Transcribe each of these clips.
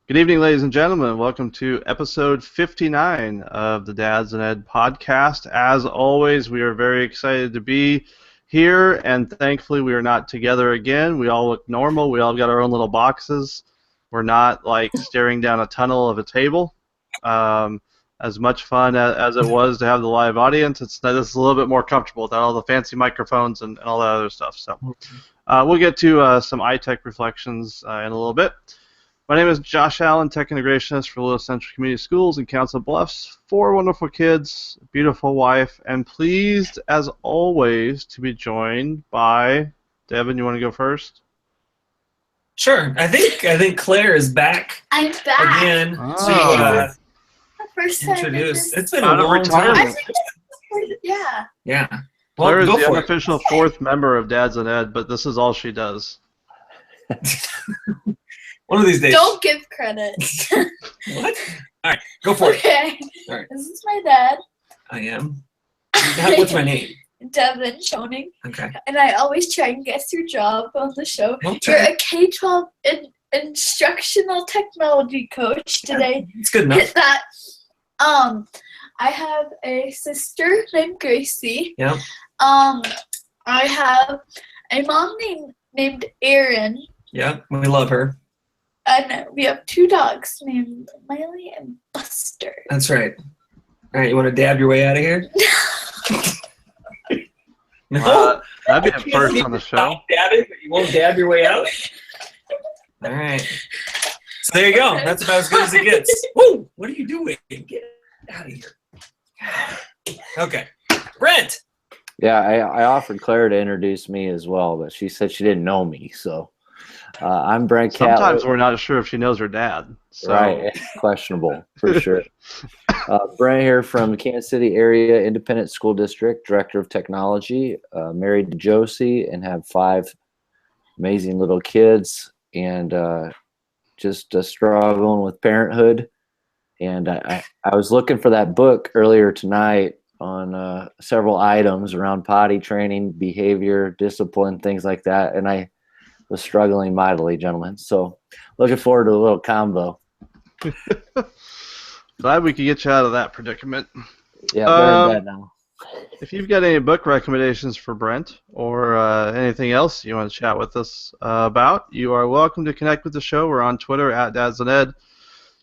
Good evening, ladies and gentlemen. Welcome to episode 59 of the Dads and Ed podcast. As always, we are very excited to be here, and thankfully we are not together again. We all look normal. We all got our own little boxes. We're not like staring down a tunnel of a table. As much fun as it was to have the live audience, this is a little bit more comfortable without all the fancy microphones and all that other stuff. So we'll get to some iTech reflections in a little bit. My name is Josh Allen, Tech Integrationist for Little Central Community Schools in Council Bluffs. 4 wonderful kids, beautiful wife, and pleased, as always, to be joined by Devin. You want to go first? Sure. I think Claire is back. I'm back again. Oh. First time Introduced. It's been Out a of long time. retirement. Yeah. Yeah. Claire is go the for it. unofficial 4th member of Dads and Ed, but this is all she does. One of these days. Don't give credit. What? All right, go for it. Okay. All right. This is my dad, I am. What's my name? Devin Schoening, Okay. and I always try and guess your job on the show. Well, You're a K-12 instructional technology coach today. It's good enough. Hit that. I have a sister named Gracie. Yeah. I have a mom named Erin. Yeah, we love her. And we have 2 dogs named Miley and Buster. That's right. All right, you want to dab your way out of here? No. That'd be a first on the show. Stop dabbing, but you won't dab your way out? All right. So there you go. That's about as good as it gets. Woo! What are you doing? Get out of here. Okay. Brent. Yeah, I offered Claire to introduce me as well, but she said she didn't know me. So I'm Brent Catlett. Sometimes we're not sure if she knows her dad. So. Right, it's questionable for sure. Brent here from the Kansas City Area Independent School District, Director of Technology, married to Josie, and have 5 amazing little kids, and just struggling with parenthood. And I was looking for that book earlier tonight on several items around potty training, behavior, discipline, things like that, and I was struggling mightily, gentlemen. So looking forward to a little combo. Glad we could get you out of that predicament. Yeah, better than that now. If you've got any book recommendations for Brent or anything else you want to chat with us about, you are welcome to connect with the show. We're on Twitter at Dads and Ed.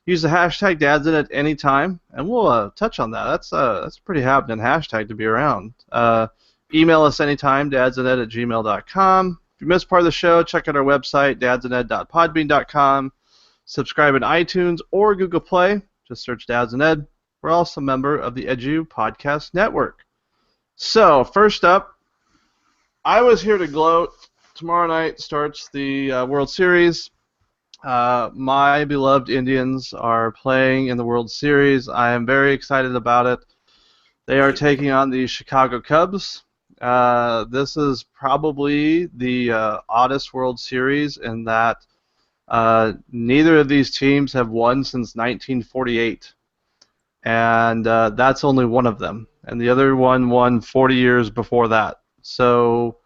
Use the hashtag Dads and Ed anytime, and we'll touch on that. That's a pretty happening hashtag to be around. Email us anytime, dadsanded@gmail.com. If you missed part of the show, check out our website, dadsanded.podbean.com. Subscribe in iTunes or Google Play. Just search Dads and Ed. We're also a member of the Edu Podcast Network. So, first up, I was here to gloat. Tomorrow night starts the World Series. My beloved Indians are playing in the World Series. I am very excited about it. They are taking on the Chicago Cubs. This is probably the oddest World Series in that neither of these teams have won since 1948. And that's only one of them. And the other one won 40 years before that. So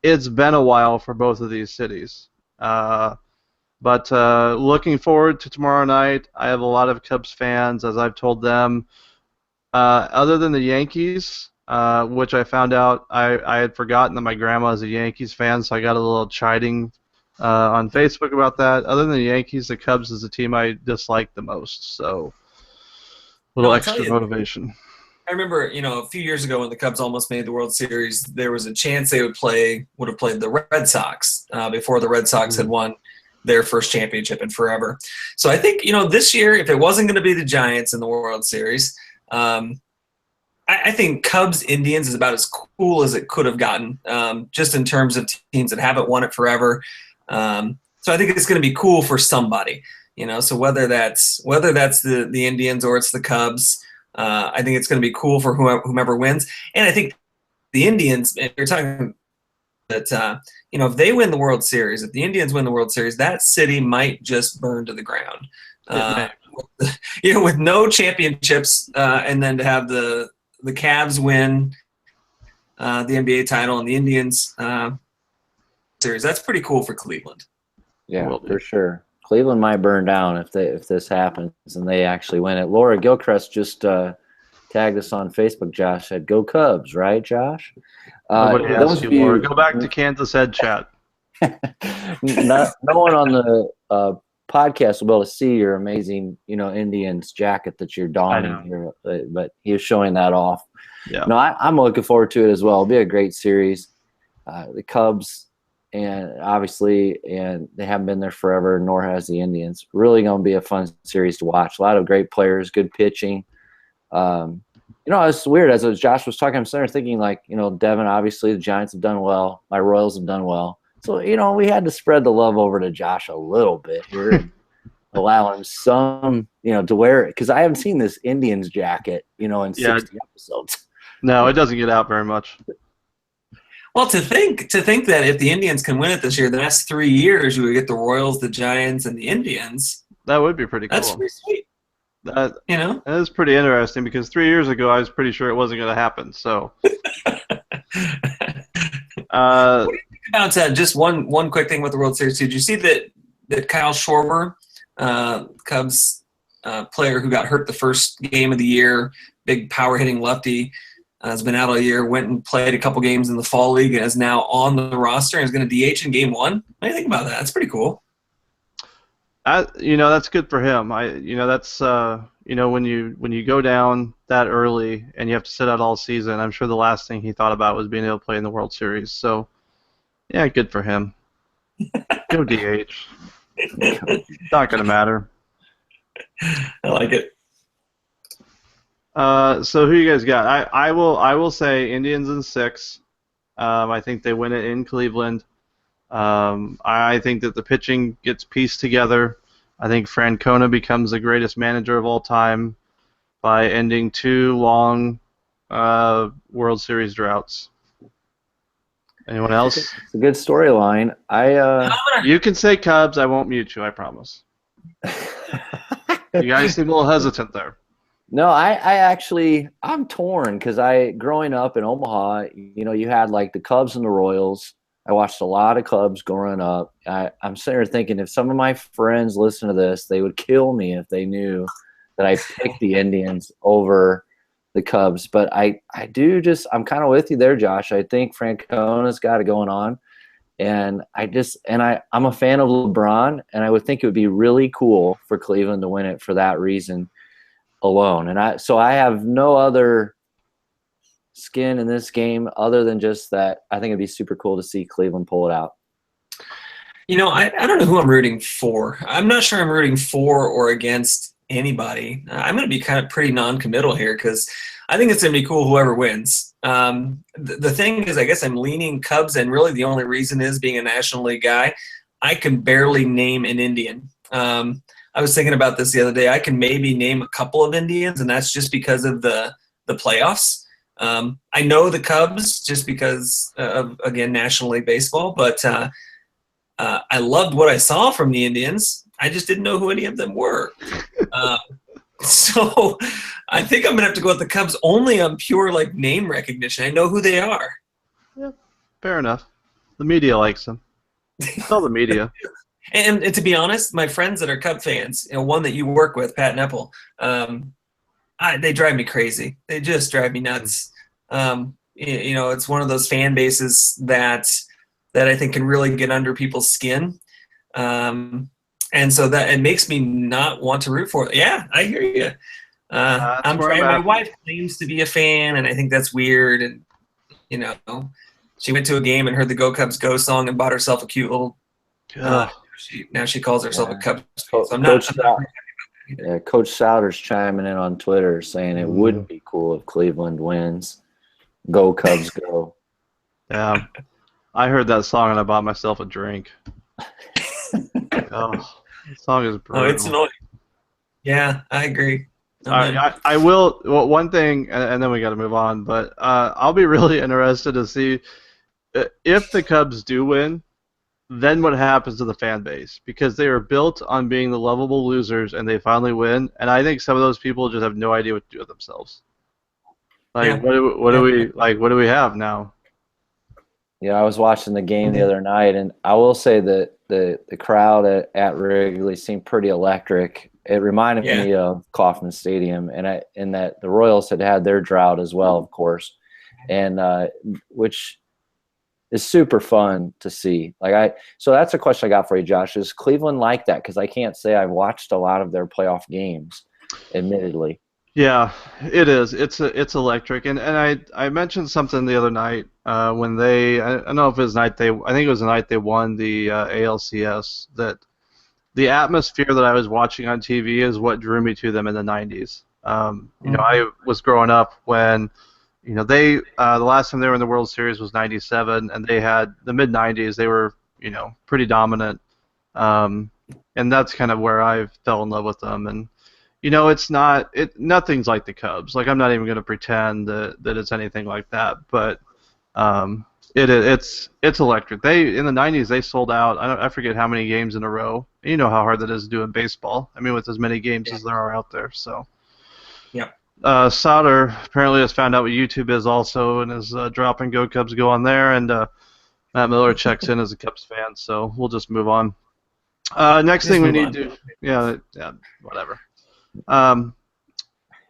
it's been a while for both of these cities. But looking forward to tomorrow night. I have a lot of Cubs fans, as I've told them. Other than the Yankees, which I found out I had forgotten that my grandma is a Yankees fan, so I got a little chiding on Facebook about that. Other than the Yankees, the Cubs is the team I dislike the most. So a little extra motivation. I remember, a few years ago when the Cubs almost made the World Series, there was a chance they would have played the Red Sox before the Red Sox had won their first championship in forever. So I think, this year, if it wasn't going to be the Giants in the World Series, I think Cubs-Indians is about as cool as it could have gotten, just in terms of teams that haven't won it forever. So I think it's going to be cool for somebody, so whether that's the Indians or it's the Cubs, I think it's going to be cool for whomever wins. And I think the Indians, if you're talking that, if they win the World Series, if the Indians win the World Series, that city might just burn to the ground. With no championships, and then to have the Cavs win the NBA title and the Indians series, that's pretty cool for Cleveland. Yeah, for sure. Cleveland might burn down if this happens and they actually win it. Laura Gilchrist just tagged us on Facebook. Josh said, "Go Cubs!" Right, Josh? Nobody those asked you, of you- Laura. Go back to Kansas Head chat. no one on the podcast will be able to see your amazing, Indians jacket that you're donning here, but he was showing that off. Yeah. No, I'm looking forward to it as well. It'll be a great series. The Cubs, and obviously, and they haven't been there forever, nor has the Indians. Really going to be a fun series to watch. A lot of great players, good pitching. It's weird. As Josh was talking, I'm sitting there thinking, like, Devin, obviously the Giants have done well. My Royals have done well. So, we had to spread the love over to Josh a little bit here and allow him some, to wear it. Because I haven't seen this Indians jacket, in 60 episodes. No, it doesn't get out very much. Well, to think that if the Indians can win it this year, the next 3 years you would get the Royals, the Giants, and the Indians. That would be pretty cool. That's pretty sweet. That is pretty interesting because 3 years ago I was pretty sure it wasn't going to happen. So, what do you think about just one quick thing with the World Series? Did you see that Kyle Schwarber, Cubs player who got hurt the first game of the year, big power hitting lefty, has been out all year, went and played a couple games in the fall league and is now on the roster and is going to DH in game 1? What do you think about that? That's pretty cool. That's good for him. That's when you go down that early and you have to sit out all season, I'm sure the last thing he thought about was being able to play in the World Series. So, yeah, good for him. Go DH. It's not going to matter. I like it. So who you guys got? I will say Indians in 6. I think they win it in Cleveland. I think that the pitching gets pieced together. I think Francona becomes the greatest manager of all time by ending 2 long World Series droughts. Anyone else? It's a good storyline. You can say Cubs. I won't mute you. I promise. You guys seem a little hesitant there. No, I'm torn because growing up in Omaha, you had like the Cubs and the Royals. I watched a lot of Cubs growing up. I'm sitting there thinking if some of my friends listen to this, they would kill me if they knew that I picked the Indians over the Cubs. But I'm kind of with you there, Josh. I think Francona's got it going on. And I'm a fan of LeBron, and I would think it would be really cool for Cleveland to win it for that reason alone. And I have no other skin in this game other than just that I think it'd be super cool to see Cleveland pull it out. I don't know who I'm rooting for. I'm not sure I'm rooting for or against anybody. I'm going to be kind of pretty non-committal here because I think it's going to be cool whoever wins. The thing is, I guess I'm leaning Cubs, and really the only reason is being a National League guy, I can barely name an Indian. I was thinking about this the other day. I can maybe name a couple of Indians, and that's just because of the playoffs. I know the Cubs just because of, again, National League Baseball, but I loved what I saw from the Indians. I just didn't know who any of them were. So I think I'm going to have to go with the Cubs only on pure name recognition. I know who they are. Yeah, fair enough. The media likes them. It's all the media. And to be honest, my friends that are Cub fans, one that you work with, Pat Nepple, they drive me crazy. They just drive me nuts. It's one of those fan bases that I think can really get under people's skin. And so that it makes me not want to root for it. Yeah, I hear you. I'm trying. My wife claims to be a fan, and I think that's weird. And she went to a game and heard the "Go Cubs Go" song and bought herself a cute little. Now she calls herself a Cubs fan. So I'm not. Yeah, Coach Souders chiming in on Twitter saying it would be cool if Cleveland wins. Go Cubs, go! Yeah, I heard that song and I bought myself a drink. The song is brutal. Oh, it's annoying. Yeah, I agree. I will. Well, one thing, and then we got to move on. But I'll be really interested to see if the Cubs do win. Then what happens to the fan base? Because they are built on being the lovable losers, and they finally win. And I think some of those people just have no idea what to do with themselves. What do we have now? Yeah, I was watching the game the other night, and I will say that the crowd at Wrigley seemed pretty electric. It reminded me of Kauffman Stadium, and that the Royals had their drought as well, of course, and which is super fun to see. So that's a question I got for you, Josh. Is Cleveland like that? Because I can't say I've watched a lot of their playoff games, admittedly. Yeah, it is. It's electric, and I mentioned something the other night when I don't know if it was I think it was the night they won the ALCS, that the atmosphere that I was watching on TV is what drew me to them in the 90s. I was growing up when they the last time they were in the World Series was 97, and they had the mid 90s. They were pretty dominant, and that's kind of where I fell in love with them. And nothing's like the Cubs. Like, I'm not even going to pretend that it's anything like that. But it's electric. In the 90s they sold out. I forget how many games in a row. You know how hard that is to do in baseball. I mean, with as many games as there are out there. So. Yep. Sauter apparently has found out what YouTube is also, and is dropping "Go Cubs Go" on there. And Matt Miller checks in as a Cubs fan, so we'll just move on. Next thing we need to, whatever.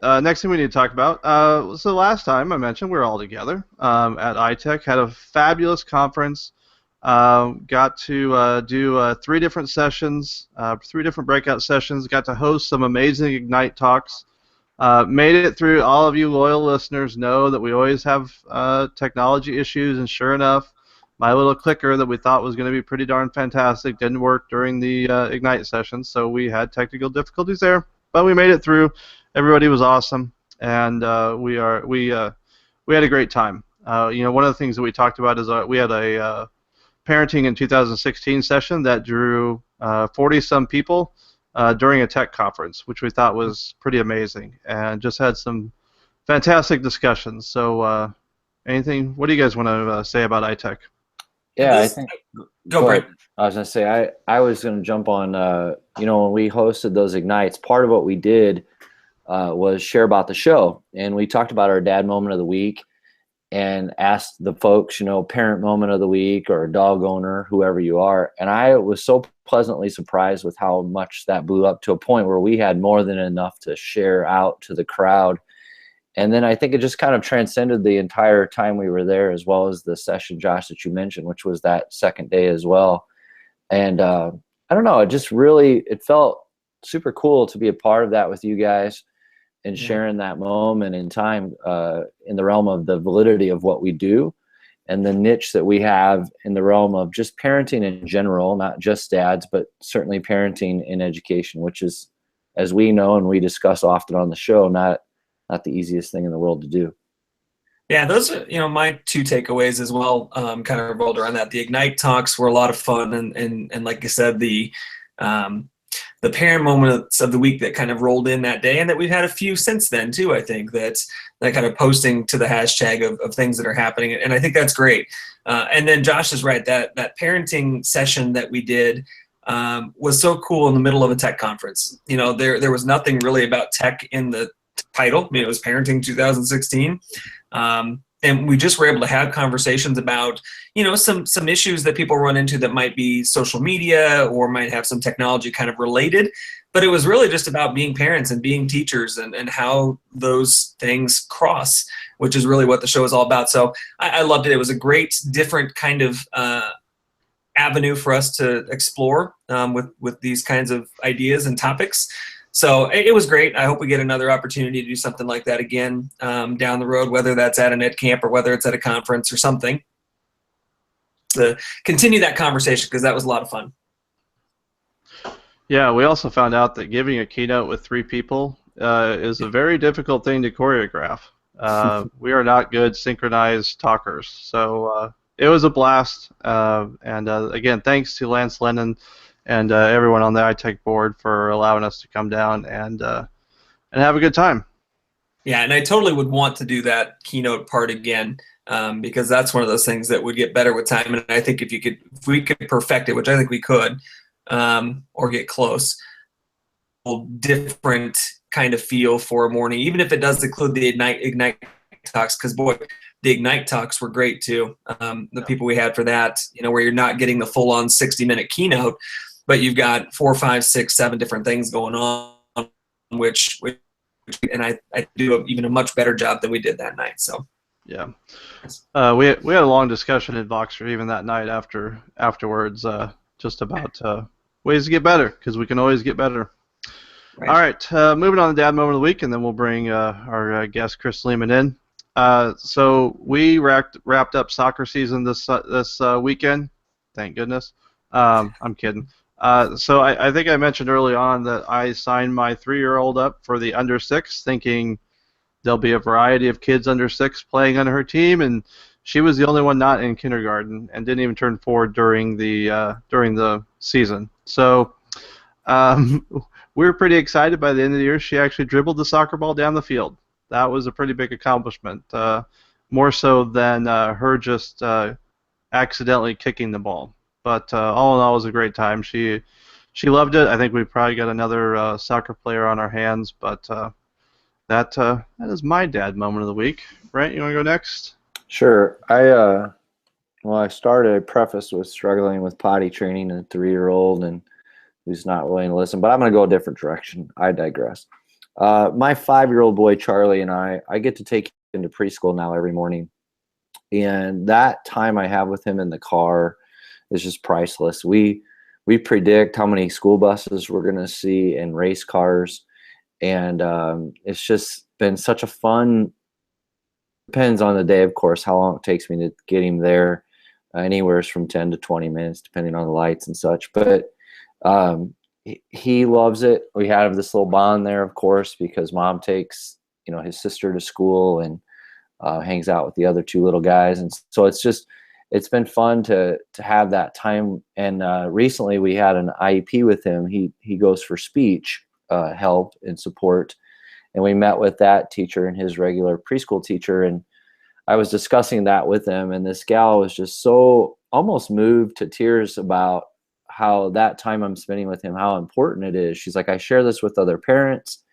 Next thing we need to talk about. So last time I mentioned we were all together at iTech, had a fabulous conference. Got to do 3 different sessions, 3 different breakout sessions. Got to host some amazing Ignite talks. Made it through. All of you loyal listeners know that we always have technology issues, and sure enough, my little clicker that we thought was going to be pretty darn fantastic didn't work during the Ignite session, so we had technical difficulties there, but we made it through. Everybody was awesome, and we had a great time. One of the things that we talked about is we had a parenting in 2016 session that drew 40-some people during a tech conference, which we thought was pretty amazing, and just had some fantastic discussions. So, what do you guys want to say about iTech? Yeah, I think. Go, Brent. I was going to say, I was going to jump on, when we hosted those Ignites, part of what we did was share about the show. And we talked about our dad moment of the week and asked the folks, parent moment of the week or dog owner, whoever you are. And I was so pleasantly surprised with how much that blew up to a point where we had more than enough to share out to the crowd. And then I think it just kind of transcended the entire time we were there, as well as the session, Josh, that you mentioned, which was that second day as well. And I don't know, it felt super cool to be a part of that with you guys and sharing that moment in time in the realm of the validity of what we do and the niche that we have in the realm of just parenting in general, not just dads, but certainly parenting in education, which is, as we know and we discuss often on the show, not the easiest thing in the world to do. Yeah, those are my 2 takeaways as well. Kind of revolved around that. The Ignite talks were a lot of fun, and like you said, the parent moments of the week that kind of rolled in that day, and that we've had a few since then too. I think that kind of posting to the hashtag of things that are happening, and I think that's great. And then Josh is right, that parenting session that we did was so cool in the middle of a tech conference. There was nothing really about tech in the title. I mean, it was Parenting 2016. And we just were able to have conversations about, some issues that people run into that might be social media or might have some technology kind of related. But it was really just about being parents and being teachers and how those things cross, which is really what the show is all about. So I loved it. It was a great, different kind of avenue for us to explore with these kinds of ideas and topics. So it was great. I hope we get another opportunity to do something like that again down the road, whether that's at an ed camp or whether it's at a conference or something, to continue that conversation, because that was a lot of fun. Yeah, we also found out that giving a keynote with 3 people is a very difficult thing to choreograph. We are not good synchronized talkers. So it was a blast. And again, thanks to Lance Lennon and everyone on the iTech board for allowing us to come down and have a good time. Yeah, and I totally would want to do that keynote part again, because that's one of those things that would get better with time. And I think if we could perfect it, which I think we could, or get close, different kind of feel for a morning, even if it does include the Ignite talks, because boy, the Ignite talks were great too. The people we had for that, where you're not getting the full on 60-minute keynote, but you've got 4, 5, 6, 7 different things going on, which and I do even a much better job than we did that night. So yeah, we had a long discussion in Voxer even that night afterwards, just about ways to get better, because we can always get better. Right. All right, moving on to Dad Moment of the Week, and then we'll bring our guest Chris Lehmann in. So we wrapped up soccer season this weekend. Thank goodness. I'm kidding. So I think I mentioned early on that I signed my 3-year-old up for the under 6, thinking there'll be a variety of kids under 6 playing on her team, and she was the only one not in kindergarten and didn't even turn 4 during the season. So we were pretty excited. By the end of the year, she actually dribbled the soccer ball down the field. That was a pretty big accomplishment, more so than her just accidentally kicking the ball. But all in all, it was a great time. She loved it. I think we probably got another soccer player on our hands, but that is my dad moment of the week. Brent, you want to go next? Sure. I started, I prefaced with struggling with potty training a 3-year-old and who's not willing to listen, but I'm going to go a different direction. I digress. My 5-year-old boy, Charlie, and I get to take him to preschool now every morning. And that time I have with him in the car is just priceless. We predict how many school buses we're going to see and race cars. And it's just been such a fun, depends on the day, of course, how long it takes me to get him there. Anywhere from 10 to 20 minutes, depending on the lights and such. But he loves it. We have this little bond there, of course, because Mom takes his sister to school and hangs out with the other 2 little guys, and so it's been fun to have that time. And recently we had an IEP with him. He goes for speech help and support, and we met with that teacher and his regular preschool teacher, and I was discussing that with him, and this gal was just so almost moved to tears about how that time I'm spending with him, how important it is. She's like, I share this with other parents,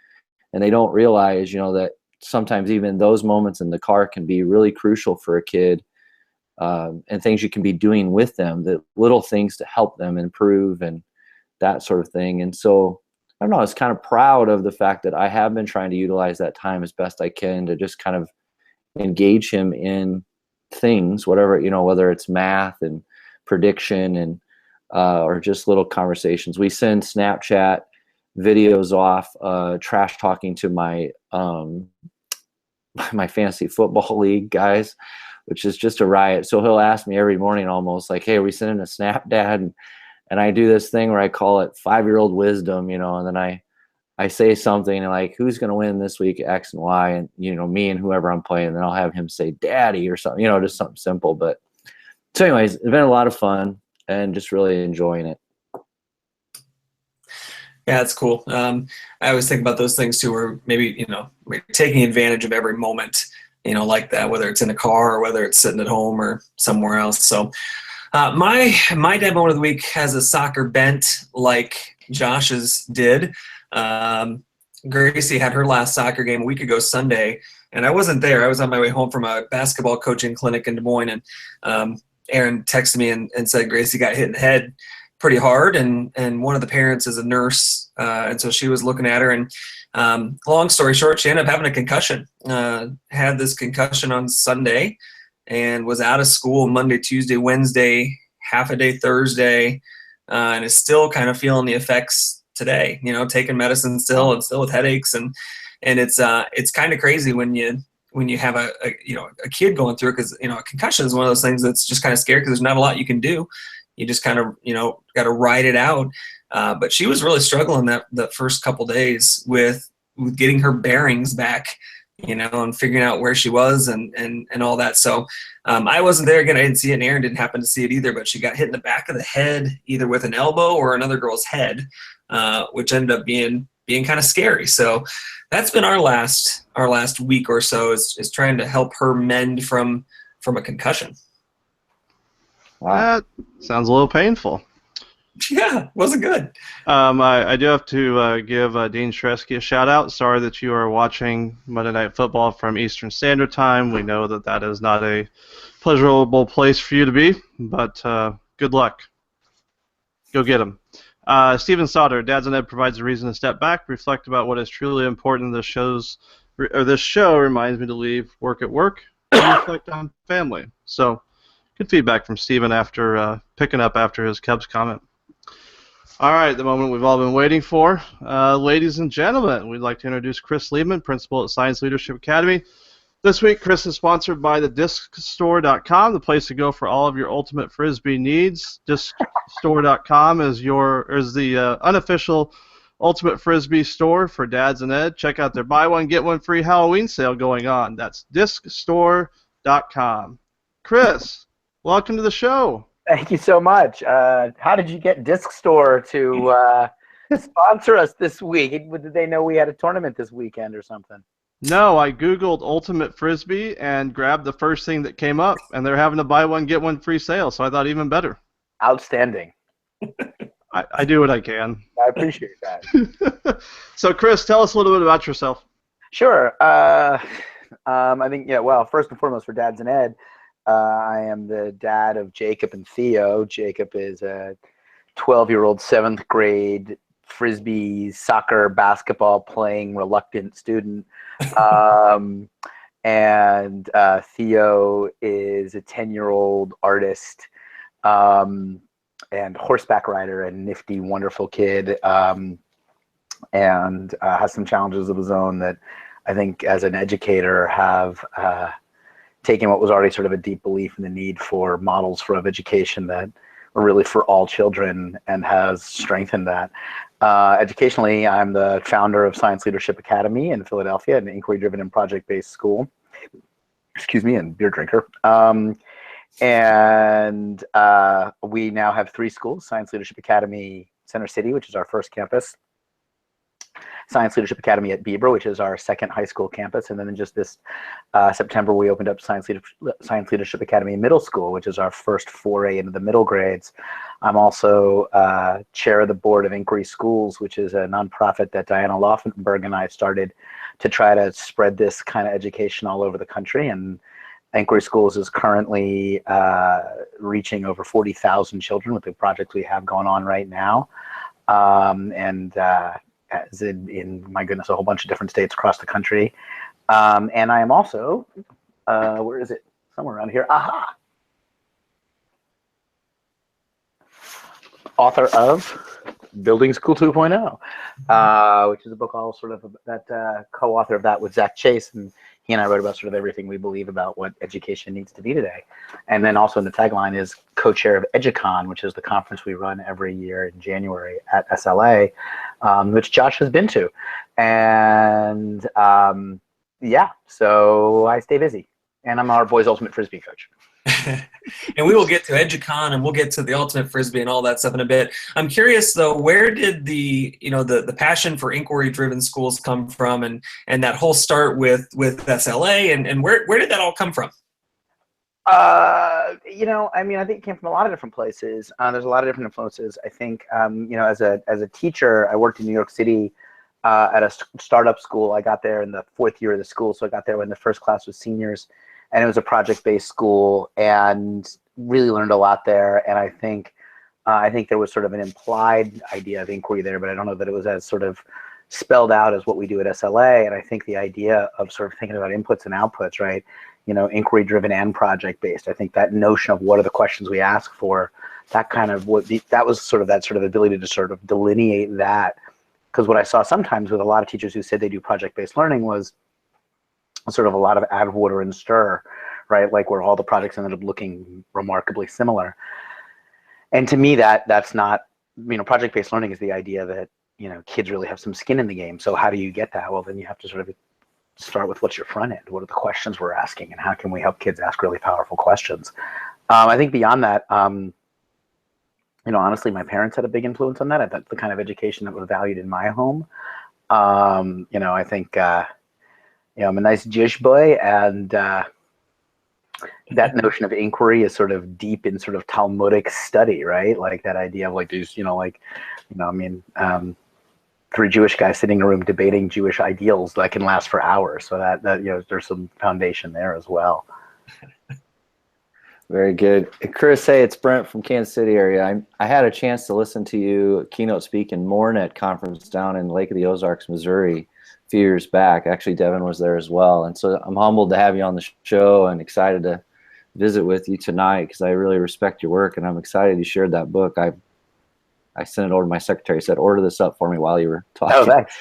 and they don't realize, that sometimes even those moments in the car can be really crucial for a kid, and things you can be doing with them, the little things to help them improve and that sort of thing. And so, I don't know, I was kind of proud of the fact that I have been trying to utilize that time as best I can to just kind of engage him in things, whatever, whether it's math and prediction and or just little conversations. We send Snapchat videos off, trash talking to my my fantasy football league guys, which is just a riot. So he'll ask me every morning almost like, hey, are we sending a snap, Dad? And I do this thing where I call it 5-year-old wisdom, and then I say something like, who's going to win this week, X and Y, and, me and whoever I'm playing, and then I'll have him say Daddy or something, just something simple. But so anyways, it's been a lot of fun and just really enjoying it. Yeah, it's cool. I always think about those things too, where maybe, we're taking advantage of every moment, like that, whether it's in a car or whether it's sitting at home or somewhere else. So my dad moment of the week has a soccer bent like Josh's did. Gracie had her last soccer game a week ago Sunday, and I wasn't there. I was on my way home from a basketball coaching clinic in Des Moines, and Aaron texted me and said Gracie got hit in the head pretty hard, and one of the parents is a nurse, and so she was looking at her, and long story short, she ended up having a concussion. Had this concussion on Sunday and was out of school Monday, Tuesday, Wednesday, half a day Thursday, and is still kind of feeling the effects today, taking medicine still and still with headaches, and it's kind of crazy when you have a kid going through it, because a concussion is one of those things that's just kind of scary because there's not a lot you can do. You just kind of got to ride it out. But she was really struggling the first couple days with getting her bearings back, and figuring out where she was and all that. So I wasn't there again. I didn't see it, and Aaron didn't happen to see it either. But she got hit in the back of the head, either with an elbow or another girl's head, which ended up being kind of scary. So that's been our last week or so is trying to help her mend from a concussion. Wow. That sounds a little painful. Yeah, wasn't good. I do have to give Dean Shresky a shout out. Sorry that you are watching Monday Night Football from Eastern Standard Time. We know that that is not a pleasurable place for you to be, but good luck. Go get them. Stephen Sauter, Dad's and Ed provides a reason to step back, reflect about what is truly important. This show reminds me to leave work at work and reflect on family. So, good feedback from Stephen after picking up after his Cubs comment. All right, the moment we've all been waiting for. Ladies and gentlemen, we'd like to introduce Chris Lehmann, principal at Science Leadership Academy. This week, Chris is sponsored by the DiscStore.com, the place to go for all of your ultimate Frisbee needs. DiscStore.com is the unofficial ultimate Frisbee store for Dads and Ed. Check out their buy one, get one free Halloween sale going on. That's DiscStore.com. Chris, welcome to the show. Thank you so much. How did you get Disc Store to sponsor us this week? Did they know we had a tournament this weekend or something? No, I Googled Ultimate Frisbee and grabbed the first thing that came up, and they're having a buy one, get one free sale, so I thought even better. Outstanding. I do what I can. I appreciate that. So, Chris, tell us a little bit about yourself. Sure. I think, well, first and foremost for Dads and Ed, I am the dad of Jacob and Theo. Jacob is a 12-year-old 7th grade Frisbee soccer basketball playing reluctant student. And Theo is a 10-year-old artist and horseback rider and nifty, wonderful kid, and has some challenges of his own that I think as an educator have taken what was already sort of a deep belief in the need for models of education that are really for all children and has strengthened that. Educationally, I'm the founder of Science Leadership Academy in Philadelphia, an inquiry-driven and project-based school. Excuse me, and beer drinker. And we now have 3 schools: Science Leadership Academy Center City, which is our first campus; Science Leadership Academy at Bieber, which is our second high school campus; and then in just this September, we opened up Science Leadership Academy Middle School, which is our first foray into the middle grades. I'm also chair of the board of Inquiry Schools, which is a nonprofit that Diana Laufenberg and I started to try to spread this kind of education all over the country. And Inquiry Schools is currently reaching over 40,000 children with the projects we have going on right now. As in, my goodness, a whole bunch of different states across the country. And I am also, where is it? Somewhere around here. Aha! Author of Building School 2.0, which is a book all sort of that co-author of that with Zach Chase, and he and I wrote about sort of everything we believe about what education needs to be today. And then also in the tagline is co-chair of EduCon, which is the conference we run every year in January at SLA, which Josh has been to. And yeah, so I stay busy, and I'm our boys' ultimate Frisbee coach. And we will get to EduCon and we'll get to the ultimate Frisbee and all that stuff in a bit. I'm curious though, where did the passion for inquiry-driven schools come from, and that whole start with SLA, and where did that all come from? I mean, I think it came from a lot of different places. There's a lot of different influences. I think, as a teacher, I worked in New York City at a startup school. I got there in the 4th year of the school, so I got there when the first class was seniors. And it was a project-based school, and really learned a lot there. And I think there was sort of an implied idea of inquiry there, but I don't know that it was as sort of spelled out as what we do at SLA. And I think the idea of sort of thinking about inputs and outputs, right? Inquiry-driven and project-based. I think that notion of what are the questions we ask for, that kind of that was sort of that sort of ability to sort of delineate that. Because what I saw sometimes with a lot of teachers who said they do project-based learning was sort of a lot of add water and stir, right? Like where all the projects ended up looking remarkably similar. And to me, that's not, project-based learning is the idea that, kids really have some skin in the game. So how do you get that? Well, then you have to sort of start with what's your front end? What are the questions we're asking, and how can we help kids ask really powerful questions? I think beyond that, honestly, my parents had a big influence on that. That's the kind of education that was valued in my home. I think, I'm a nice Jewish boy, and that notion of inquiry is sort of deep in sort of Talmudic study, right? Like that idea of like these, I mean, three Jewish guys sitting in a room debating Jewish ideals that can last for hours. So that there's some foundation there as well. Very good. Chris, hey, it's Brent from Kansas City area. I had a chance to listen to you keynote speak in Mornet conference down in Lake of the Ozarks, Missouri, a few years back. Actually, Devin was there as well. And so I'm humbled to have you on the show and excited to visit with you tonight because I really respect your work, and I'm excited you shared that book. I sent it over to my secretary, said, order this up for me while you were talking. Oh, thanks.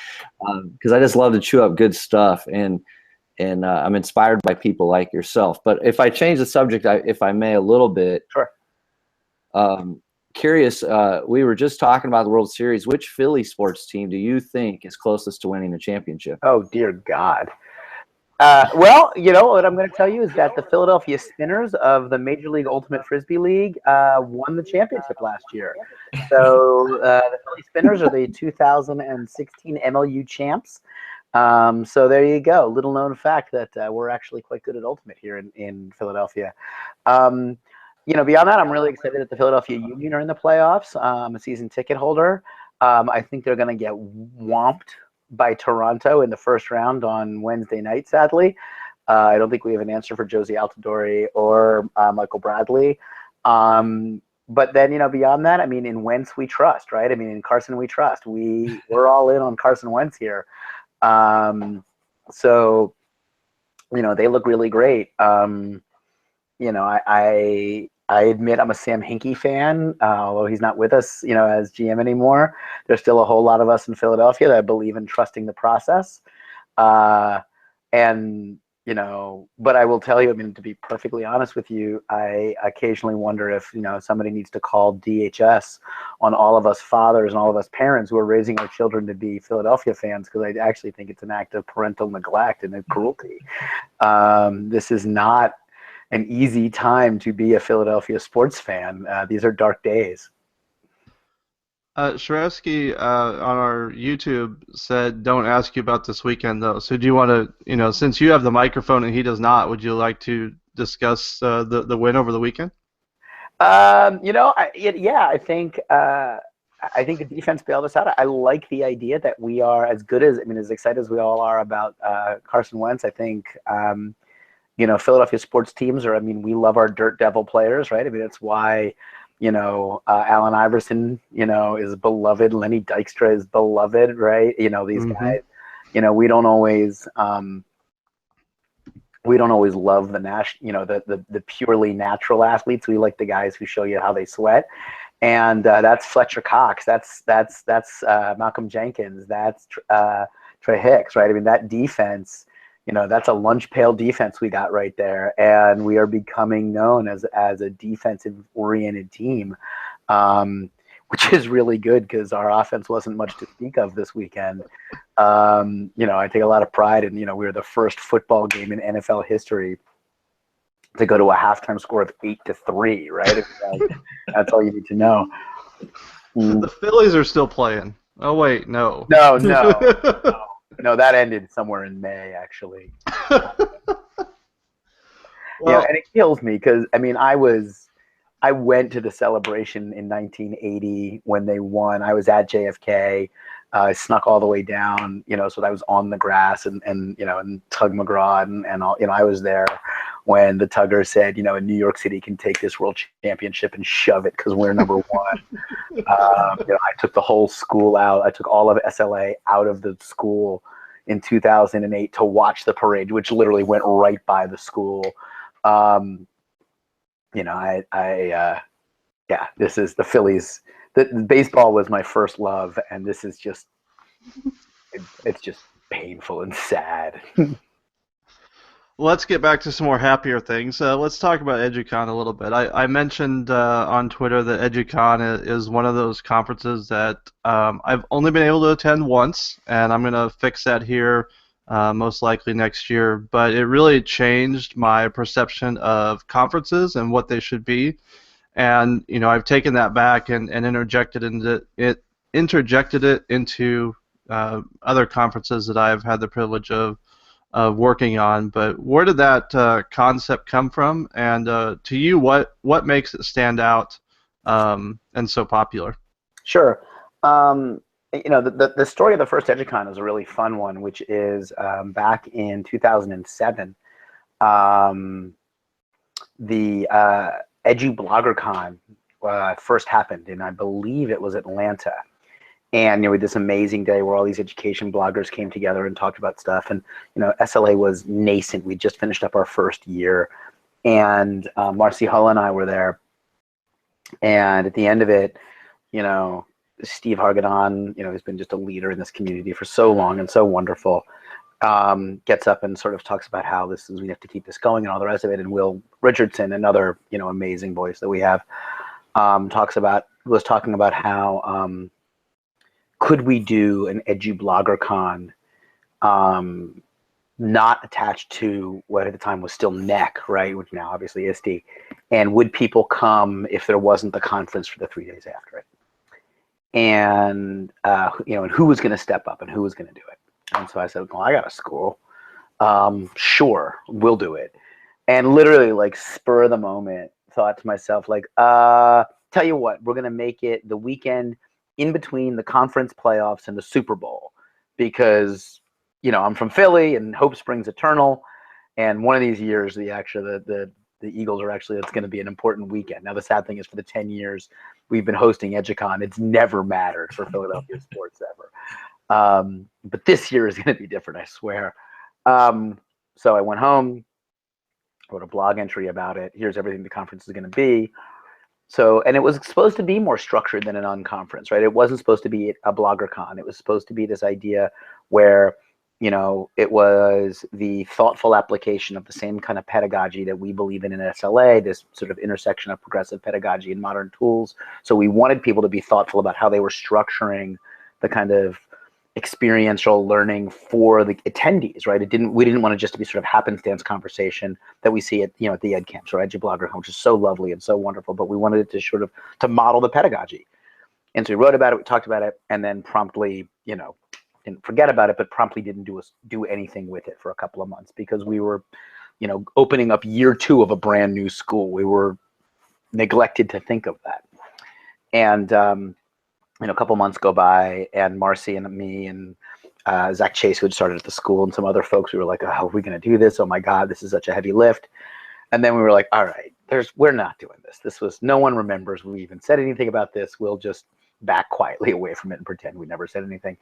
Because I just love to chew up good stuff. And I'm inspired by people like yourself. But if I change the subject, if I may, a little bit. Sure. Curious, we were just talking about the World Series. Which Philly sports team do you think is closest to winning the championship? Oh, dear God. Well, what I'm going to tell you is that the Philadelphia Spinners of the Major League Ultimate Frisbee League won the championship last year. So the Philly Spinners are the 2016 MLU champs. So there you go. Little known fact that we're actually quite good at Ultimate here in Philadelphia. Beyond that, I'm really excited that the Philadelphia Union are in the playoffs. I'm a season ticket holder. I think they're going to get whomped by Toronto in the first round on Wednesday night, sadly. I don't think we have an answer for Josie Altidore or Michael Bradley. But then, beyond that, I mean, in Wentz we trust, right? I mean, in Carson we trust. We're all in on Carson Wentz here. So, they look really great. I admit I'm a Sam Hinkie fan, although he's not with us, as GM anymore. There's still a whole lot of us in Philadelphia that believe in trusting the process. But I will tell you, I mean, to be perfectly honest with you, I occasionally wonder if, somebody needs to call DHS on all of us fathers and all of us parents who are raising our children to be Philadelphia fans, because I actually think it's an act of parental neglect and cruelty. This is not an easy time to be a Philadelphia sports fan. These are dark days. Sharevsky on our YouTube said, "Don't ask you about this weekend, though." So, do you want to, since you have the microphone and he does not, would you like to discuss the win over the weekend? I think the defense bailed us out. I like the idea that we are as excited as we all are about Carson Wentz. I think. Philadelphia sports teams we love our Dirt Devil players, right? I mean, that's why, Allen Iverson, is beloved. Lenny Dykstra is beloved, right? These guys, we don't always love the purely natural athletes. We like the guys who show you how they sweat. And that's Fletcher Cox. That's Malcolm Jenkins. That's Trey Hicks, right? I mean, that defense, that's a lunch pail defense we got right there, and we are becoming known as a defensive-oriented team, which is really good because our offense wasn't much to speak of this weekend. I take a lot of pride in, we were the first football game in NFL history to go to a halftime score of 8-3, right? That's all you need to know. The Phillies are still playing. Oh wait, no. No. No, that ended somewhere in May, actually. Well, and it kills me because I went to the celebration in 1980 when they won. I was at JFK. I snuck all the way down, so I was on the grass and Tug McGraw and all. I was there when the Tugger said, New York City can take this world championship and shove it because we're number one. I took the whole school out. I took all of SLA out of the school in 2008 to watch the parade, which literally went right by the school. This is the Phillies. The baseball was my first love, and this is just, it's just painful and sad. Let's get back to some more happier things. Let's talk about EduCon a little bit. I mentioned on Twitter that EduCon is one of those conferences that I've only been able to attend once, and I'm going to fix that here most likely next year. But it really changed my perception of conferences and what they should be. And I've taken that back and interjected it into other conferences that I've had the privilege of working on. But where did that concept come from? And to you, what makes it stand out and so popular? Sure. The story of the first EduCon is a really fun one, which is back in 2007. The EduBloggerCon first happened, and I believe it was Atlanta. And we had this amazing day where all these education bloggers came together and talked about stuff. And SLA was nascent. We just finished up our first year, and Marcy Hull and I were there. And at the end of it, Steve Hargadon, who's been just a leader in this community for so long and so wonderful, gets up and sort of talks about how we have to keep this going and all the rest of it. And Will Richardson, another amazing voice that we have, was talking about how could we do an EduBloggerCon not attached to what at the time was still NEC, right, which now obviously ISTE, and would people come if there wasn't the conference for the 3 days after it? And and who was going to step up and who was going to do it? And so I said, well, I got a school. Sure, we'll do it. And literally, like, spur of the moment, thought to myself, like, tell you what, we're going to make it the weekend in between the conference playoffs and the Super Bowl, because I'm from Philly and hope springs eternal. And one of these years, the Eagles are actually, it's going to be an important weekend. Now, the sad thing is, for the 10 years we've been hosting EduCon, it's never mattered for Philadelphia sports ever. But this year is going to be different, I swear. So I went home, wrote a blog entry about it. Here's everything the conference is going to be. So, and it was supposed to be more structured than an unconference, right? It wasn't supposed to be a BloggerCon. It was supposed to be this idea where, it was the thoughtful application of the same kind of pedagogy that we believe in SLA, this sort of intersection of progressive pedagogy and modern tools. So we wanted people to be thoughtful about how they were structuring the kind of experiential learning for the attendees, right? We didn't want it just to be sort of happenstance conversation that we see at at the ed camps or EduBlogger, which is so lovely and so wonderful, but we wanted it to sort of to model the pedagogy. And so we wrote about it, we talked about it, and then promptly, didn't forget about it, but promptly didn't do anything with it for a couple of months, because we were, opening up year 2 of a brand new school. We were neglected to think of that. And a couple months go by, and Marcy and me and Zach Chase, who had started at the school, and some other folks, we were like, oh, are we going to do this? Oh my God, this is such a heavy lift. And then we were like, all right, we're not doing this. No one remembers we even said anything about this. We'll just back quietly away from it and pretend we never said anything.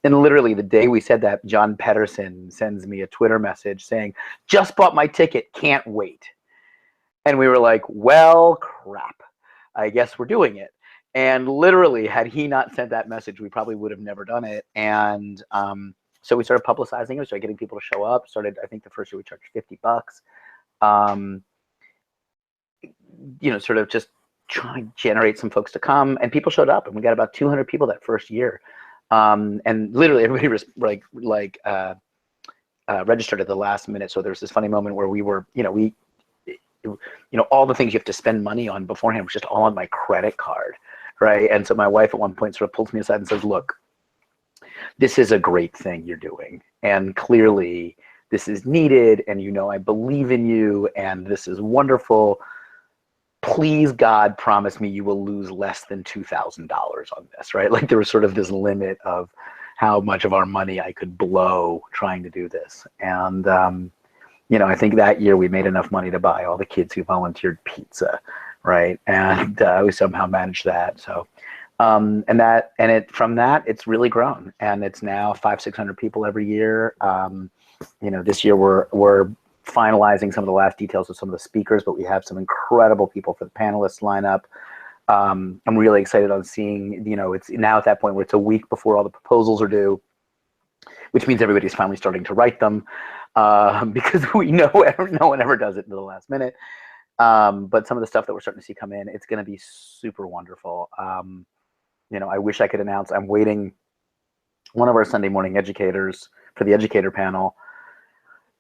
And literally the day we said that, John Pedersen sends me a Twitter message saying, just bought my ticket, can't wait. And we were like, well, crap, I guess we're doing it. And literally, had he not sent that message, we probably would have never done it. And so we started publicizing it. We started getting people to show up. I think the first year we charged $50. Sort of just trying to generate some folks to come. And people showed up, and we got about 200 people that first year. And literally everybody was registered at the last minute. So there was this funny moment where we were, all the things you have to spend money on beforehand was just all on my credit card. Right. And so my wife at one point sort of pulls me aside and says, look, this is a great thing you're doing. And clearly this is needed. And, I believe in you, and this is wonderful. Please, God, promise me you will lose less than $2,000 on this. Right. Like, there was sort of this limit of how much of our money I could blow trying to do this. And, I think that year we made enough money to buy all the kids who volunteered pizza. Right. And we somehow managed that. So, from that, it's really grown, and it's now 500-600 people every year. This year we're finalizing some of the last details of some of the speakers, but we have some incredible people for the panelists lineup. I'm really excited on seeing, it's now at that point where it's a week before all the proposals are due, which means everybody's finally starting to write them, because we know no one ever does it until the last minute. But some of the stuff that we're starting to see come in, it's going to be super wonderful. I wish I could announce, I'm waiting. One of our Sunday morning educators for the educator panel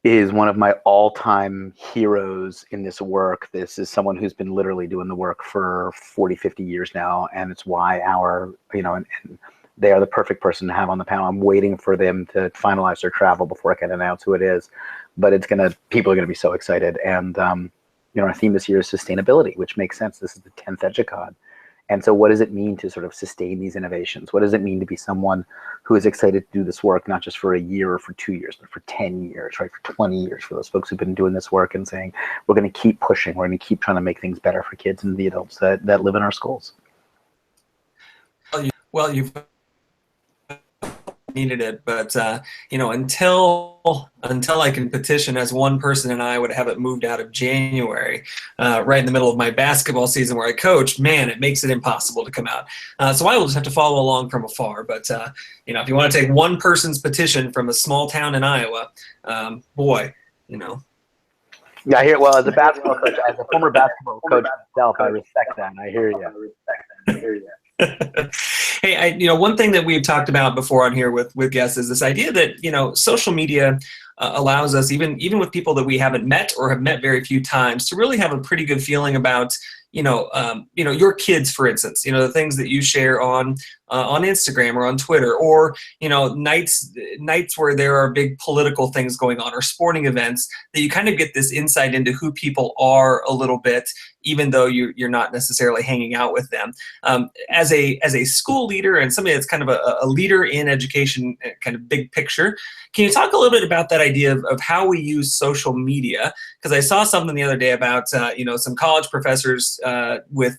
is one of my all-time heroes in this work. This is someone who's been literally doing the work for 40, 50 years now. And it's why our, and they are the perfect person to have on the panel. I'm waiting for them to finalize their travel before I can announce who it is, but people are gonna be so excited. And our theme this year is sustainability, which makes sense. This is the 10th EDUCAUN. And so what does it mean to sort of sustain these innovations? What does it mean to be someone who is excited to do this work, not just for a year or for 2 years, but for 10 years, right? For 20 years, for those folks who've been doing this work and saying, we're going to keep pushing, we're going to keep trying to make things better for kids and the adults that live in our schools. Well, you've needed it, but until I can petition as one person and I would have it moved out of January, right in the middle of my basketball season where I coach, man, it makes it impossible to come out. So I will just have to follow along from afar. But if you want to take one person's petition from a small town in Iowa, boy. Yeah, I hear. Well, as a basketball coach, as a former basketball coach myself, I respect that. I hear you. Hey, one thing that we've talked about before on here with guests is this idea that social media allows us, even with people that we haven't met or have met very few times, to really have a pretty good feeling about your kids, for instance, the things that you share on Instagram or on Twitter, or nights where there are big political things going on or sporting events, that you kind of get this insight into who people are a little bit, even though you're not necessarily hanging out with them. As a school leader and somebody that's kind of a leader in education, kind of big picture, can you talk a little bit about that idea of how we use social media? Because I saw something the other day about some college professors with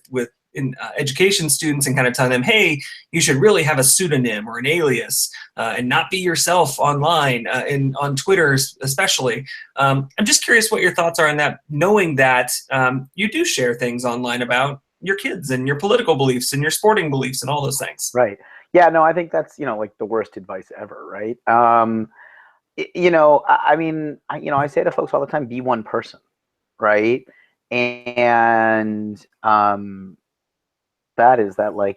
education students and kind of telling them, hey, you should really have a pseudonym or an alias and not be yourself online and on Twitter especially. I'm just curious what your thoughts are on that, knowing that you do share things online about your kids and your political beliefs and your sporting beliefs and all those things. Right. Yeah, no, I think that's, like the worst advice ever, right? I say to folks all the time, be one person, right? And that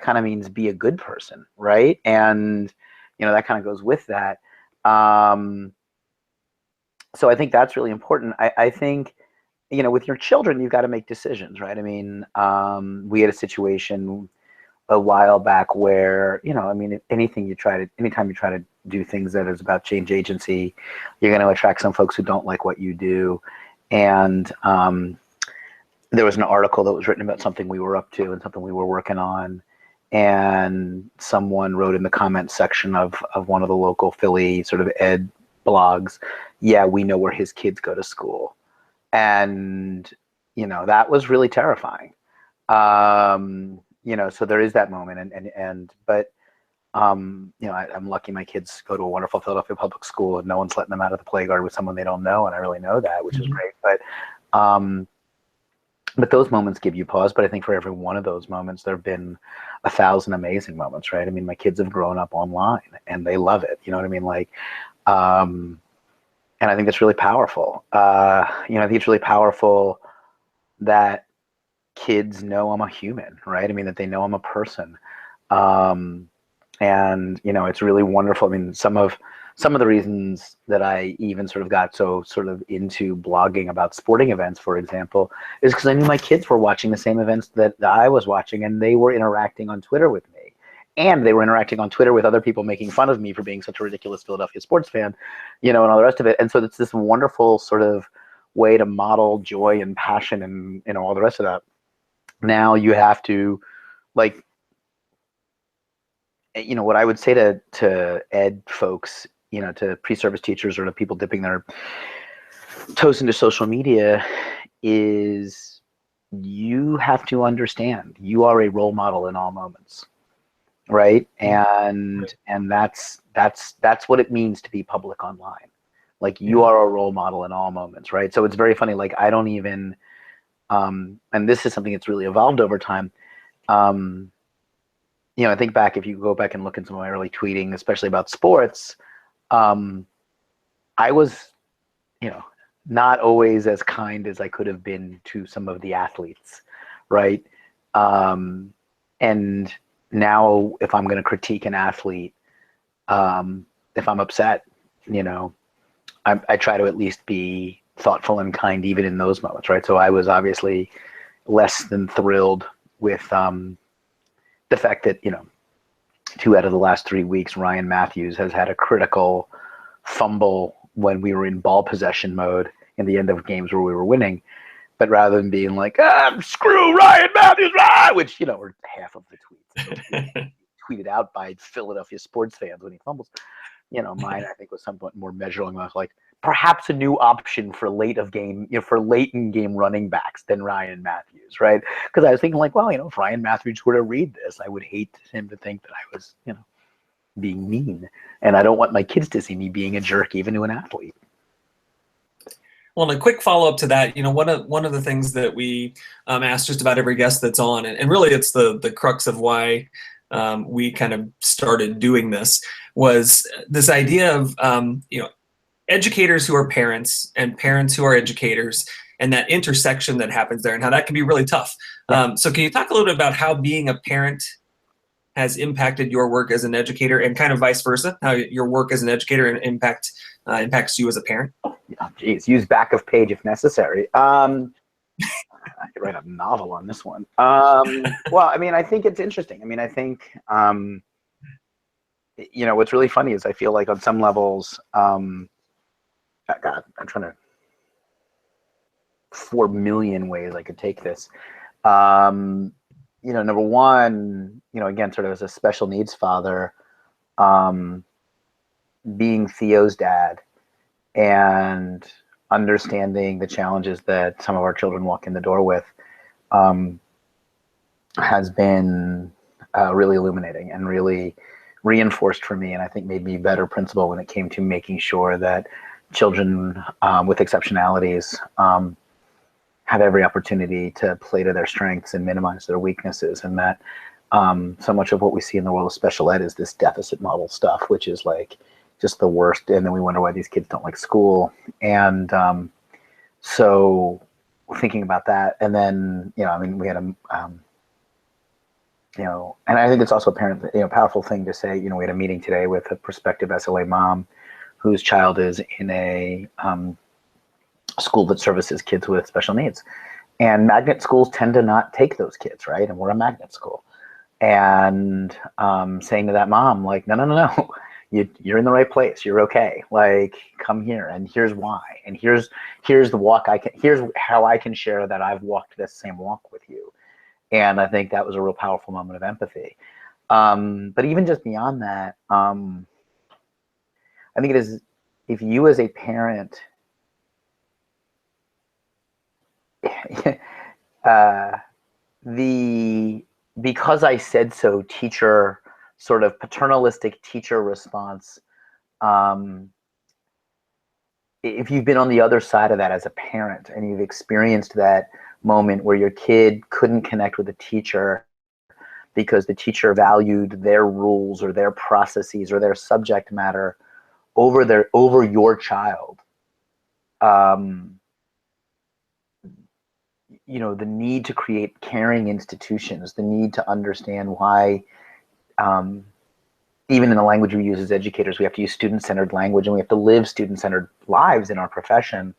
kind of means be a good person, right? And that kind of goes with that. So I think that's really important. I think with your children, you've got to make decisions, right? I mean, we had a situation a while back where anytime you try to do things that is about change agency, you're going to attract some folks who don't like what you do. And there was an article that was written about something we were up to and something we were working on, and someone wrote in the comment section of one of the local Philly sort of ed blogs, yeah, we know where his kids go to school. And that was really terrifying. So there is that moment, but I'm lucky my kids go to a wonderful Philadelphia public school and no one's letting them out of the playground with someone they don't know, and I really know that, which is great. But those moments give you pause. But I think for every one of those moments, there have been 1,000 amazing moments, right? I mean, my kids have grown up online and they love it. You know what I mean? And I think that's really powerful. I think it's really powerful that kids know I'm a human, right? I mean, that they know I'm a person. And it's really wonderful. I mean, some of the reasons that I even sort of got so sort of into blogging about sporting events, for example, is because I knew my kids were watching the same events that I was watching, and they were interacting on Twitter with me. And they were interacting on Twitter with other people making fun of me for being such a ridiculous Philadelphia sports fan, and all the rest of it. And so it's this wonderful sort of way to model joy and passion and all the rest of that. Now you have to, what I would say to ed folks, to pre-service teachers or to people dipping their toes into social media, is you have to understand you are a role model in all moments, right? And that's what it means to be public online. Like, you are a role model in all moments, right? So it's very funny. Like, I don't even, and this is something that's really evolved over time. I think back, if you go back and look at some of my early tweeting, especially about sports, I was, not always as kind as I could have been to some of the athletes, right? And now if I'm going to critique an athlete, if I'm upset, I try to at least be thoughtful and kind even in those moments, right? So I was obviously less than thrilled with the fact that, 2 out of the last 3 weeks, Ryan Matthews has had a critical fumble when we were in ball possession mode in the end of games where we were winning. But rather than being like, screw Ryan Matthews, which, were half of the tweets tweeted out by Philadelphia sports fans when he fumbles. Mine, I think, was somewhat more measuring. I was like, perhaps a new option for late in game running backs than Ryan Matthews, right? Because I was thinking like, well, if Ryan Matthews were to read this, I would hate him to think that I was, being mean. And I don't want my kids to see me being a jerk, even to an athlete. Well, and a quick follow-up to that, one of the things that we ask just about every guest that's on, and really it's the crux of why we kind of started doing this, was this idea of educators who are parents and parents who are educators, and that intersection that happens there, and how that can be really tough. So can you talk a little bit about how being a parent has impacted your work as an educator, and kind of vice versa, how your work as an educator impacts you as a parent? Oh, geez, use back of page if necessary. I could write a novel on this one. Well, I mean, I think it's interesting. I mean, I think, what's really funny is I feel like on some levels, God, I'm trying to 4 million ways I could take this. Number one, again, sort of as a special needs father, being Theo's dad and understanding the challenges that some of our children walk in the door with has been really illuminating and really reinforced for me, and I think made me a better principal when it came to making sure that children with exceptionalities have every opportunity to play to their strengths and minimize their weaknesses, and that so much of what we see in the world of special ed is this deficit model stuff, which is like just the worst, and then we wonder why these kids don't like school. And so thinking about that, and then we had a and I think it's also a powerful thing to say. We had a meeting today with a prospective SLA mom whose child is in a school that services kids with special needs, and magnet schools tend to not take those kids, right? And we're a magnet school, and saying to that mom, like, no. You're in the right place. You're okay. Like, come here, and here's why, and here's the walk here's how I can share that I've walked this same walk with you. And I think that was a real powerful moment of empathy. But even just beyond that, I think it is, if you as a parent, because I said so teacher, sort of paternalistic teacher response, if you've been on the other side of that as a parent and you've experienced that moment where your kid couldn't connect with a teacher because the teacher valued their rules or their processes or their subject matter over your child, the need to create caring institutions, the need to understand why, even in the language we use as educators, we have to use student-centered language, and we have to live student-centered lives in our profession,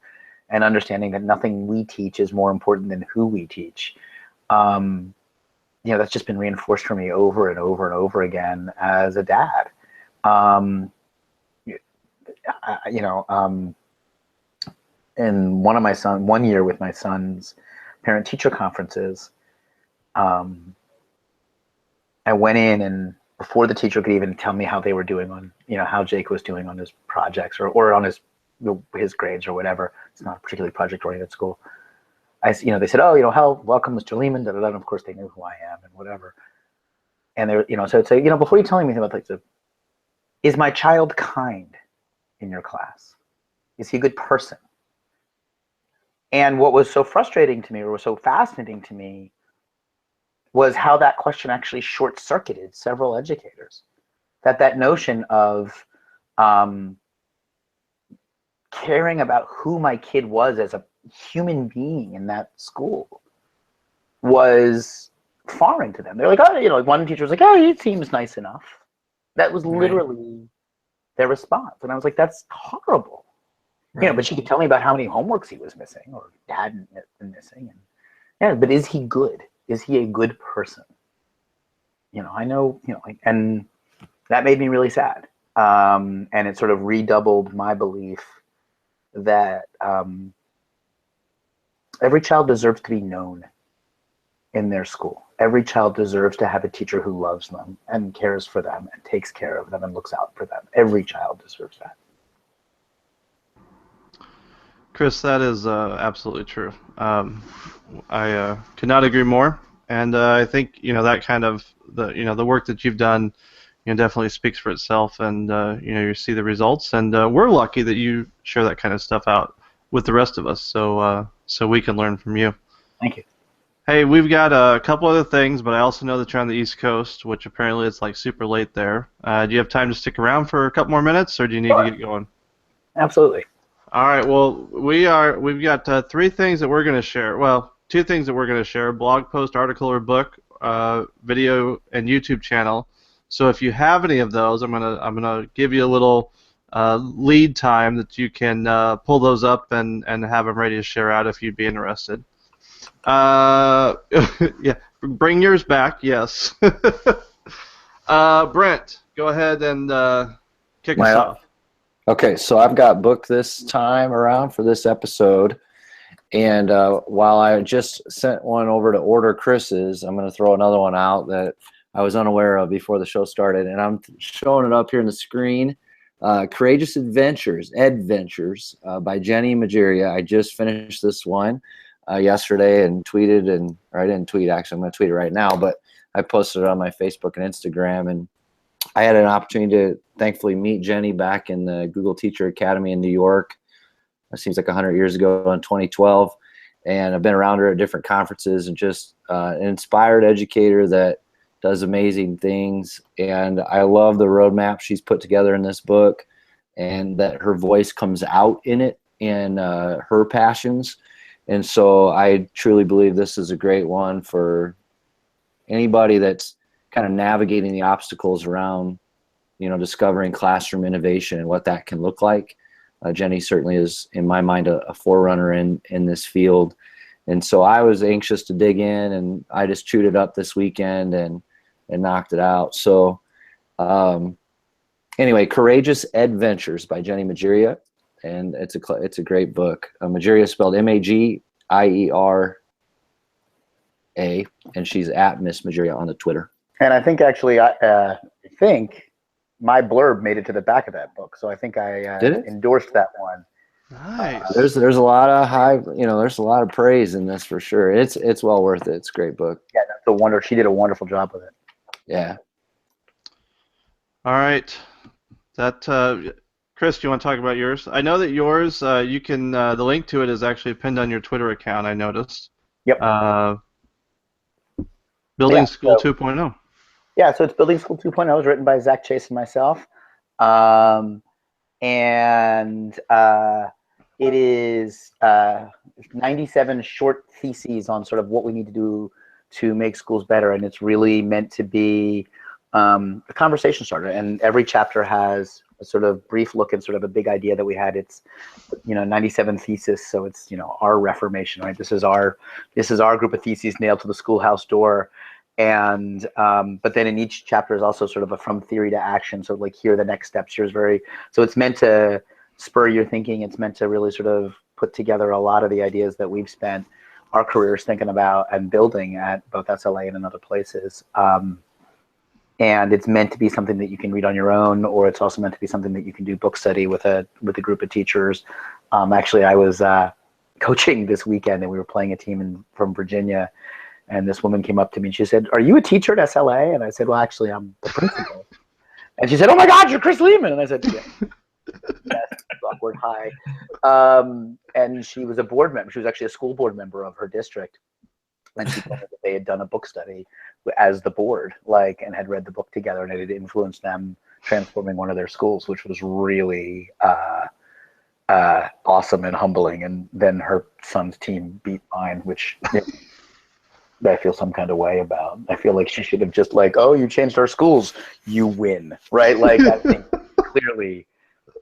and understanding that nothing we teach is more important than who we teach. That's just been reinforced for me over and over and over again as a dad. In one year with my son's parent-teacher conferences, I went in, and before the teacher could even tell me how they were doing on, how Jake was doing on his projects or on his grades or whatever. It's not a particularly project-oriented school. They said, "Oh, welcome, Mr. Lehmann." Da, da, da. And of course, they knew who I am and whatever. And they, so I'd say, before you telling me anything about is my child kind in your class? Is he a good person? And what was so frustrating to me, or was so fascinating to me, was how that question actually short-circuited several educators. That notion of caring about who my kid was as a human being in that school was foreign to them. They're like, oh, one teacher was like, oh, he seems nice enough. That was literally their response. And I was like, that's horrible. Right. But she could tell me about how many homeworks he was missing or hadn't been missing. And but is he good? Is he a good person? I know, like, and that made me really sad. And it sort of redoubled my belief that every child deserves to be known in their school. Every child deserves to have a teacher who loves them and cares for them and takes care of them and looks out for them. Every child deserves that. Chris, that is absolutely true. I could not agree more, and I think that kind of the work that you've done, definitely speaks for itself, and you see the results, and we're lucky that you share that kind of stuff out with the rest of us, so we can learn from you. Thank you. Hey, we've got a couple other things, but I also know that you're on the East Coast, which apparently it's like super late there. Do you have time to stick around for a couple more minutes, or do you need to get going? Absolutely. All right. Well, we've got three things that we're going to share. Well, two things that we're going to share: blog post, article, or book, video, and YouTube channel. So if you have any of those, I'm gonna give you a little lead time that you can pull those up and have them ready to share out if you'd be interested. Yeah, bring yours back. Yes. Brent, go ahead and kick us off. Okay, so I've got book this time around for this episode, and while I just sent one over to order Chris's, I'm going to throw another one out that I was unaware of before the show started, and I'm showing it up here on the screen. Courageous Adventures by Jenny Mageria. I just finished this one yesterday and tweeted, or I didn't tweet, actually, I'm going to tweet it right now, but I posted it on my Facebook and Instagram, and I had an opportunity to thankfully meet Jenny back in the Google Teacher Academy in New York. It seems like 100 years ago in 2012. And I've been around her at different conferences, and just an inspired educator that does amazing things. And I love the roadmap she's put together in this book, and that her voice comes out in it and her passions. And so I truly believe this is a great one for anybody that's kind of navigating the obstacles around, discovering classroom innovation and what that can look like. Jenny certainly is, in my mind, a forerunner in this field. And so I was anxious to dig in, and I just chewed it up this weekend and knocked it out. So anyway, Courageous Adventures by Jenny Mageria, and it's a great book. Mageria spelled Magieria, and she's at Miss Mageria on the Twitter. And I think actually, I think my blurb made it to the back of that book, so I think I endorsed that one. Nice. There's a lot of there's a lot of praise in this for sure. It's well worth it. It's a great book. Yeah, that's a wonder. She did a wonderful job with it. Yeah. All right. That Chris, do you want to talk about yours? I know that yours, you can the link to it is actually pinned on your Twitter account. I noticed. Yep. Building School 2.0. Yeah, so it's Building School 2.0. It was written by Zach Chase and myself. It is 97 short theses on sort of what we need to do to make schools better, and it's really meant to be a conversation starter. And every chapter has a sort of brief look at sort of a big idea that we had. It's 97 theses, so it's our reformation, right? This is our group of theses nailed to the schoolhouse door. And but then in each chapter is also sort of a from theory to action. So like, here are the next steps. So it's meant to spur your thinking. It's meant to really sort of put together a lot of the ideas that we've spent our careers thinking about and building at both SLA and in other places. And it's meant to be something that you can read on your own, or it's also meant to be something that you can do book study with a group of teachers. Actually, I was coaching this weekend, and we were playing a team from Virginia. And this woman came up to me and she said, "Are you a teacher at SLA?" And I said, "Well, actually, I'm the principal." And she said, "Oh my God, you're Chris Lehmann." And I said, "Yeah." Yes, awkward hi. And she was a board member. She was actually a school board member of her district. And she told me that they had done a book study as the board, and had read the book together, and it had influenced them transforming one of their schools, which was really awesome and humbling. And then her son's team beat mine, which I feel some kind of way about. I feel like she should have just "Oh, you changed our schools, you win," right? I think clearly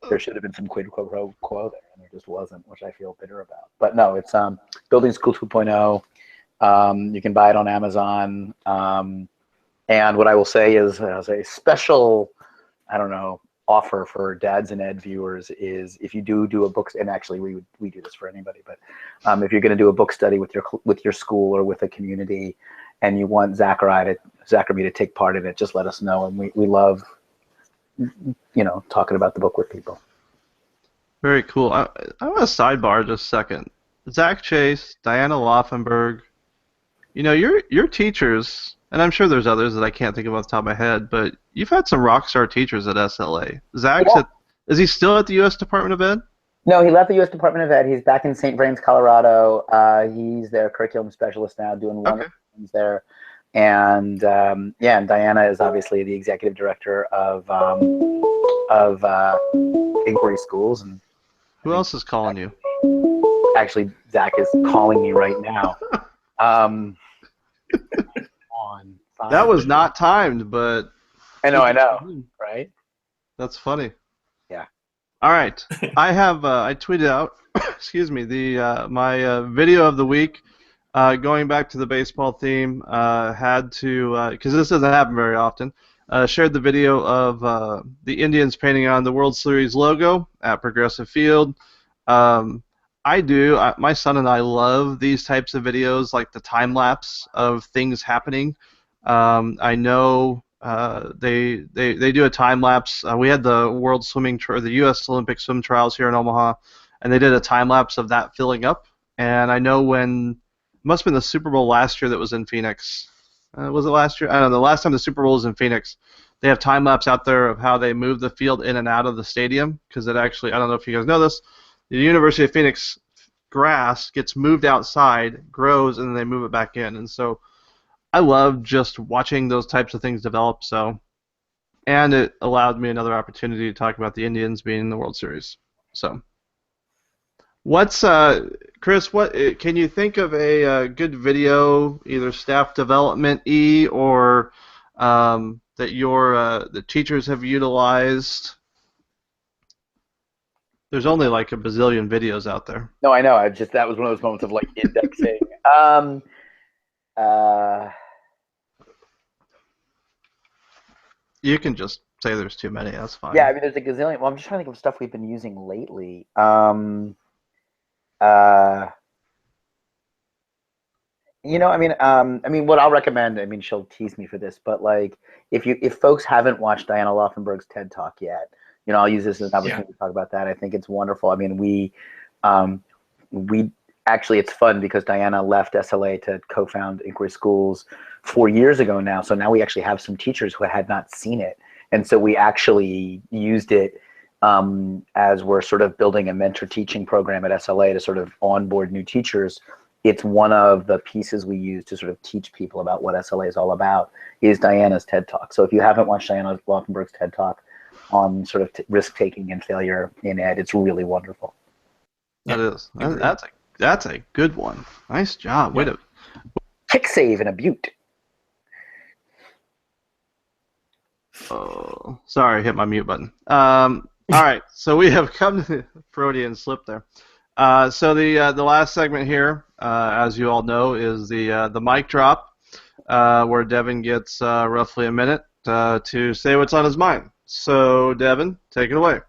there should have been some quid pro quo there, and there just wasn't, which I feel bitter about. But no, it's Building School 2.0. You can buy it on Amazon. And what I will say is, as a special, I don't know, offer for Dads and Ed viewers is if you do a book, and actually we do this for anybody, but if you're going to do a book study with your school or with a community, and you want Zach or me to take part in it, just let us know, and we love talking about the book with people. Very cool. I want to sidebar just a second. Zach Chase, Diana Laufenberg, your teachers, and I'm sure there's others that I can't think of off the top of my head, but you've had some rock star teachers at SLA. Is he still at the U.S. Department of Ed? No, he left the U.S. Department of Ed. He's back in St. Vrains, Colorado. He's their curriculum specialist now, doing wonderful things there. And and Diana is obviously the executive director of Inquiry Schools. And who else is calling you? Actually, Zach is calling me right now. That was not timed, but I know, right? That's funny. Yeah. All right, I tweeted out, excuse me, my video of the week. Going back to the baseball theme, had to because this doesn't happen very often. Shared the video of the Indians painting on the World Series logo at Progressive Field. My son and I love these types of videos, like the time lapse of things happening. I know they do a time lapse. We had the the U.S. Olympic swim trials here in Omaha, and they did a time lapse of that filling up. And I know it must have been the Super Bowl last year that was in Phoenix. Was it last year? I don't know. The last time the Super Bowl was in Phoenix, they have time lapse out there of how they move the field in and out of the stadium, because it actually, I don't know if you guys know this, the University of Phoenix grass gets moved outside, grows, and then they move it back in. And so I love just watching those types of things develop. And it allowed me another opportunity to talk about the Indians being in the World Series. So, Chris? What can you think of a good video, either staff development or that the teachers have utilized? There's only like a bazillion videos out there. No, I know. That was one of those moments of like indexing. You can just say there's too many. That's fine. Yeah, I mean, there's a gazillion. Well, I'm just trying to think of stuff we've been using lately. What I'll recommend. I mean, she'll tease me for this, but like, if folks haven't watched Diana Laufenberg's TED Talk yet, I'll use this as an opportunity to talk about that. I think it's wonderful. I mean, we actually, it's fun because Diana left SLA to co-found Inquiry Schools 4 years ago now. So now we actually have some teachers who had not seen it. And so we actually used it as we're sort of building a mentor teaching program at SLA to sort of onboard new teachers. It's one of the pieces we use to sort of teach people about what SLA is all about is Diana's TED Talk. So if you haven't watched Diana Laufenberg's TED Talk on sort of risk-taking and failure in ed, it's really wonderful. That is. That's a good one. Nice job. Yeah. Way to Kick save in a butte. Oh, sorry, hit my mute button. All right, so we have come to the Freudian slip there. So the last segment here, as you all know, is the mic drop, where Devin gets roughly a minute to say what's on his mind. So, Devin, take it away.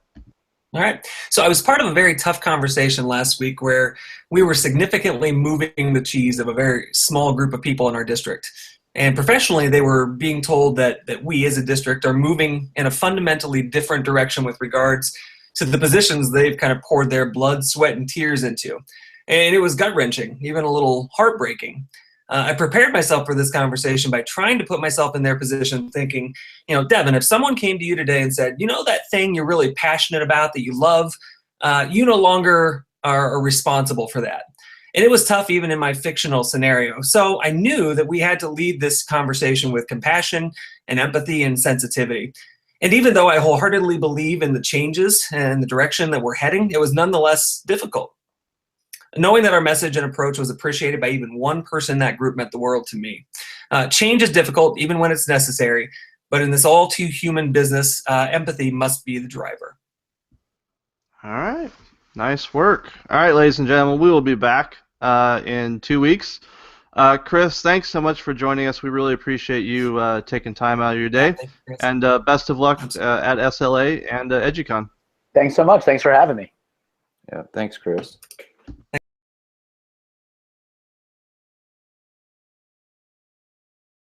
All right. So I was part of a very tough conversation last week where we were significantly moving the cheese of a very small group of people in our district. And professionally, they were being told that we as a district are moving in a fundamentally different direction with regards to the positions they've kind of poured their blood, sweat, and tears into. And it was gut-wrenching, even a little heartbreaking. I prepared myself for this conversation by trying to put myself in their position, thinking, Devin, if someone came to you today and said, that thing you're really passionate about, that you love, you no longer are responsible for that. And it was tough even in my fictional scenario. So I knew that we had to lead this conversation with compassion and empathy and sensitivity. And even though I wholeheartedly believe in the changes and the direction that we're heading, it was nonetheless difficult. Knowing that our message and approach was appreciated by even one person in that group meant the world to me. Change is difficult, even when it's necessary, but in this all too human business, empathy must be the driver. All right, nice work. All right, ladies and gentlemen, we will be back in 2 weeks. Chris, thanks so much for joining us. We really appreciate you taking time out of your day. Thank you, Chris. And best of luck at SLA and EduCon. Thanks so much. Thanks for having me. Yeah, thanks, Chris.